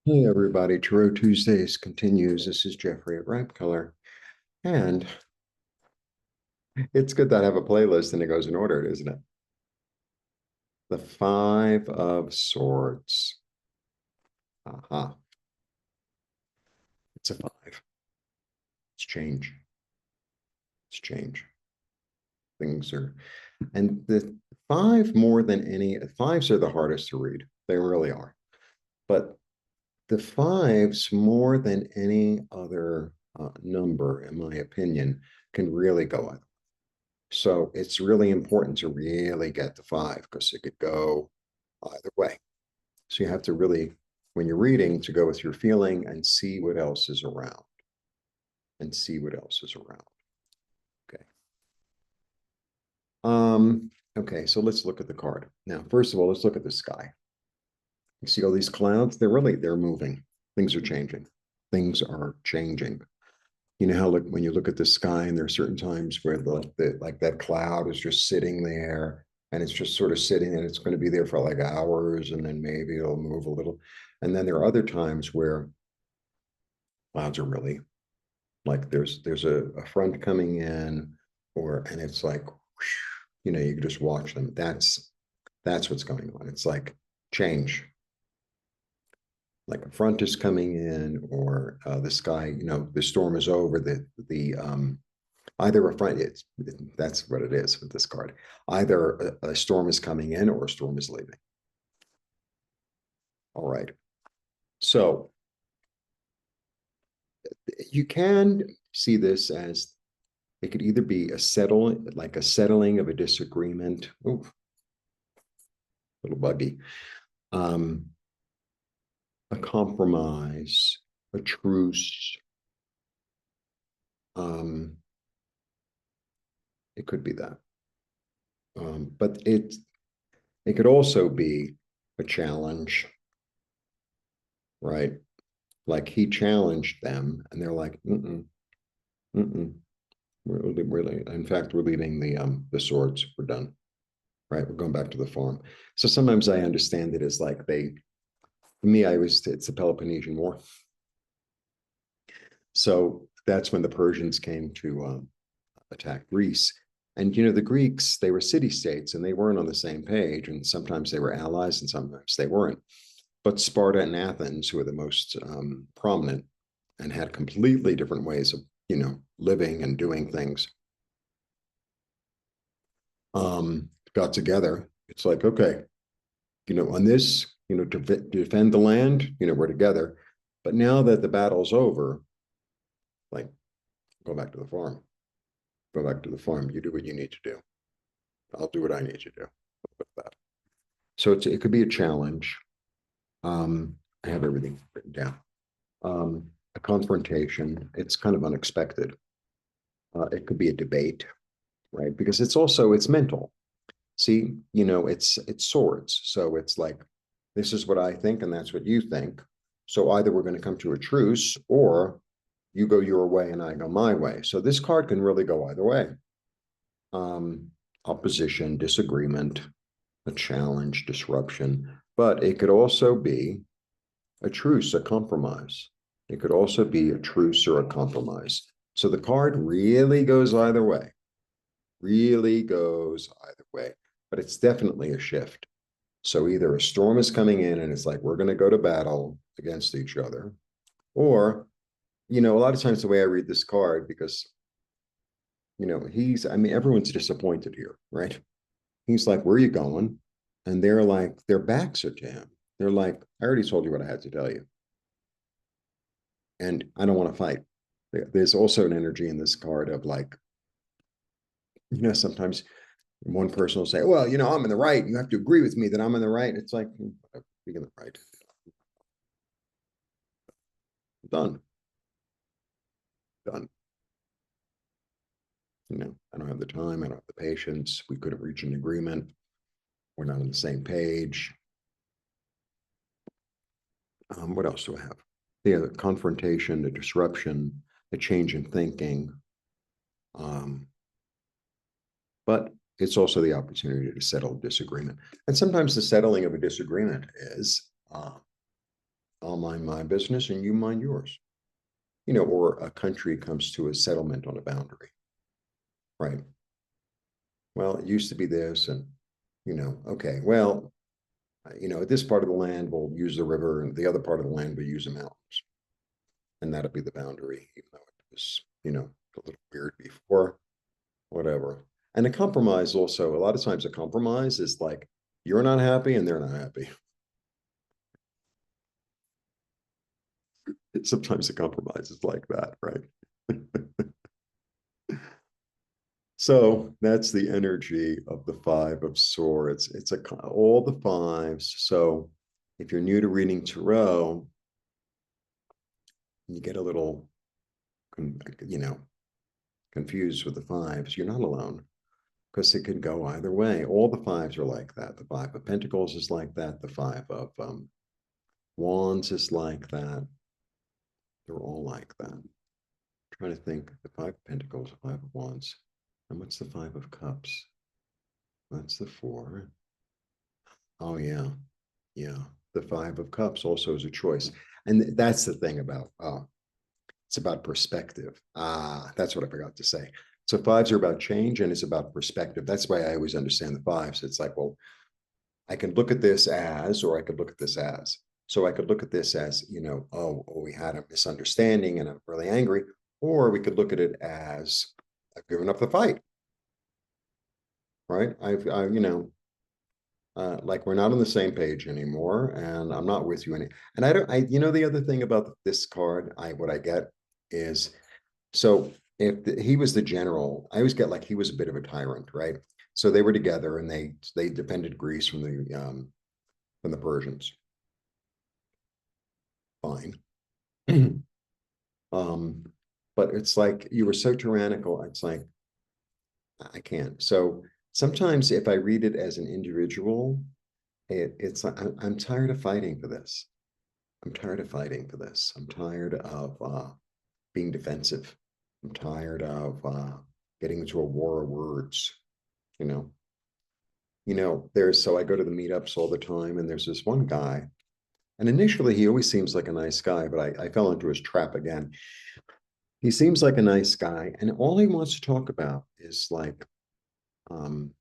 Hey everybody, Tarot Tuesdays continues. This is Jeffrey at Ripe Color, and it's good that I have a playlist and it goes in order, isn't it? The Five of Swords. Aha, it's a five. It's change. It's change. Things are, and the five more than any, fives are the hardest to read. They really are. But the fives, more than any other number, in my opinion, can really go either. So it's really important to really get the five because it could go either way. So you have to really, when you're reading, to go with your feeling and see what else is around and see what else is around. Okay. Okay, so let's look at the card. Now, first of all, let's look at the sky. You see all these clouds? They're moving. Things are changing. Things are changing. You know how like when you look at the sky and there are certain times where the like that cloud is just sitting there and it's just sort of sitting and it's going to be there for like hours and then maybe it'll move a little. And then there are other times where clouds are really like there's a front coming in or and it's like whoosh, you can just watch them. That's what's going on. It's like change, like a front is coming in or the sky, the storm is over, the either a front, that's what it is with this card. Either a storm is coming in or a storm is leaving. All right. So you can see this as it could either be like a settling of a disagreement. Ooh, a little buggy. Um, a compromise, a truce. Um, it could be that. But it could also be a challenge, right? Like he challenged them, and they're like, mm-mm, mm-mm. In fact, we're leaving the swords. We're done. Right? We're going back to the farm. So sometimes I understand it as like for me, it's the Peloponnesian War. So that's when the Persians came to attack Greece. And the Greeks, they were city states and they weren't on the same page. And sometimes they were allies and sometimes they weren't. But Sparta and Athens, who were the most prominent and had completely different ways of, living and doing things, got together. It's like, okay, on this, to defend the land, we're together. But now that the battle's over, like, go back to the farm. Go back to the farm. You do what you need to do. I'll do what I need to do with that. So it could be a challenge. I have everything written down. A confrontation. It's kind of unexpected. It could be a debate, right? Because it's mental. See, it's swords. So it's like, this is what I think, and that's what you think. So either we're going to come to a truce, or you go your way and I go my way. So this card can really go either way. Um, Opposition, disagreement, a challenge, disruption, but it could also be a truce, a compromise. It could also be a truce or a compromise. So the card really goes either way, really goes either way, but it's definitely a shift. So either a storm is coming in and it's like, we're going to go to battle against each other, or, a lot of times the way I read this card, because, everyone's disappointed here, right? He's like, where are you going? And they're like, their backs are to him. They're like, I already told you what I had to tell you. And I don't want to fight. There's also an energy in this card of like, sometimes one person will say, well, I'm in the right. You have to agree with me that I'm in the right. It's like, being in the right. Done. Done. I don't have the time. I don't have the patience. We could have reached an agreement. We're not on the same page. What else do I have? The confrontation, the disruption, the change in thinking. Um, but it's also the opportunity to settle disagreement. And sometimes the settling of a disagreement is I'll mind my business and you mind yours. Or a country comes to a settlement on a boundary, right? Well, it used to be this, and okay, well, at this part of the land we'll use the river, and the other part of the land we'll use the mountains, and that'll be the boundary, even though it was, a little weird before, whatever. And a compromise also, a lot of times a compromise is like you're not happy and they're not happy. Sometimes a compromise is like that, right? So that's the energy of the Five of Swords. It's all the fives. So if you're new to reading tarot, you get a little, confused with the fives. You're not alone because it could go either way. All the fives are like that. The Five of Pentacles is like that. The Five of Wands is like that. They're all like that. I'm trying to think. The Five of Pentacles, the Five of Wands. And what's the Five of Cups? That's the four. Oh, yeah. Yeah. The Five of Cups also is a choice. And that's the thing about, it's about perspective. That's what I forgot to say. So fives are about change and it's about perspective. That's why I always understand the fives. It's like, well, I can look at this as, or I could look at this as. So I could look at this as, we had a misunderstanding and I'm really angry. Or we could look at it as I've given up the fight, right? Like we're not on the same page anymore, and I'm not with you any. And I don't. The other thing about this card, what I get is, so if he was the general, I always get like he was a bit of a tyrant, right? So they were together, and they defended Greece from the Persians. Fine. um, but it's like you were so tyrannical. It's like I can't. So sometimes if I read it as an individual, it's like I'm tired of fighting for this. I'm tired of fighting for this. I'm tired of being defensive. I'm tired of getting into a war of words. You know, so I go to the meetups all the time, and there's this one guy, and initially he always seems like a nice guy, but I fell into his trap again. He seems like a nice guy, and all he wants to talk about is like um,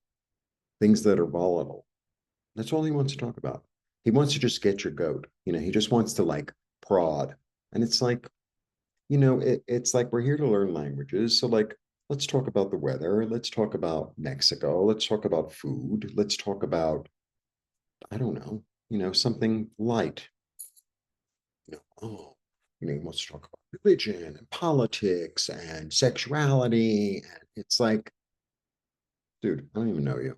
things that are volatile. That's all he wants to talk about. He wants to just get your goat. He just wants to like prod. And it's like, it's like we're here to learn languages. So like, let's talk about the weather. Let's talk about Mexico. Let's talk about food. Let's talk about, I don't know, something light. He wants to talk about religion and politics and sexuality. And it's like, dude, I don't even know you.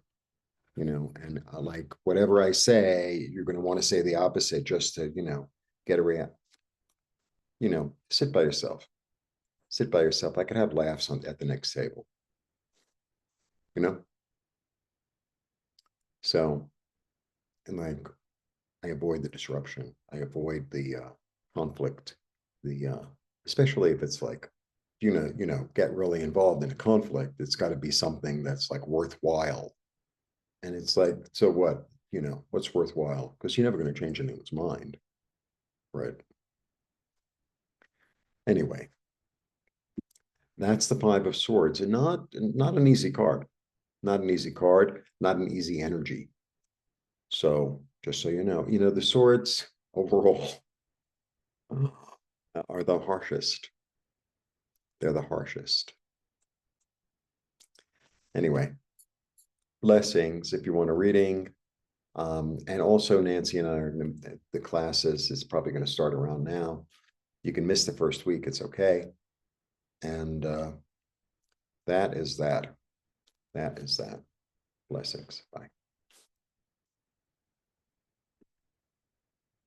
And like whatever I say, you're going to want to say the opposite just to, get a react. Sit by yourself. Sit by yourself. I could have laughs at the next table, you know? So, and like, I avoid the disruption. I avoid the conflict, the, especially if it's like, get really involved in a conflict. It's got to be something that's like worthwhile. And it's like, so what? What's worthwhile? Because you're never going to change anyone's mind, right? Anyway, that's the Five of Swords, and not an easy card, not an easy card, not an easy energy. So just so the swords overall are the harshest. They're the harshest. Anyway, blessings if you want a reading. And also Nancy and I are the classes is probably going to start around now. You can miss the first week, it's okay. And that is that. That is that. Blessings. Bye.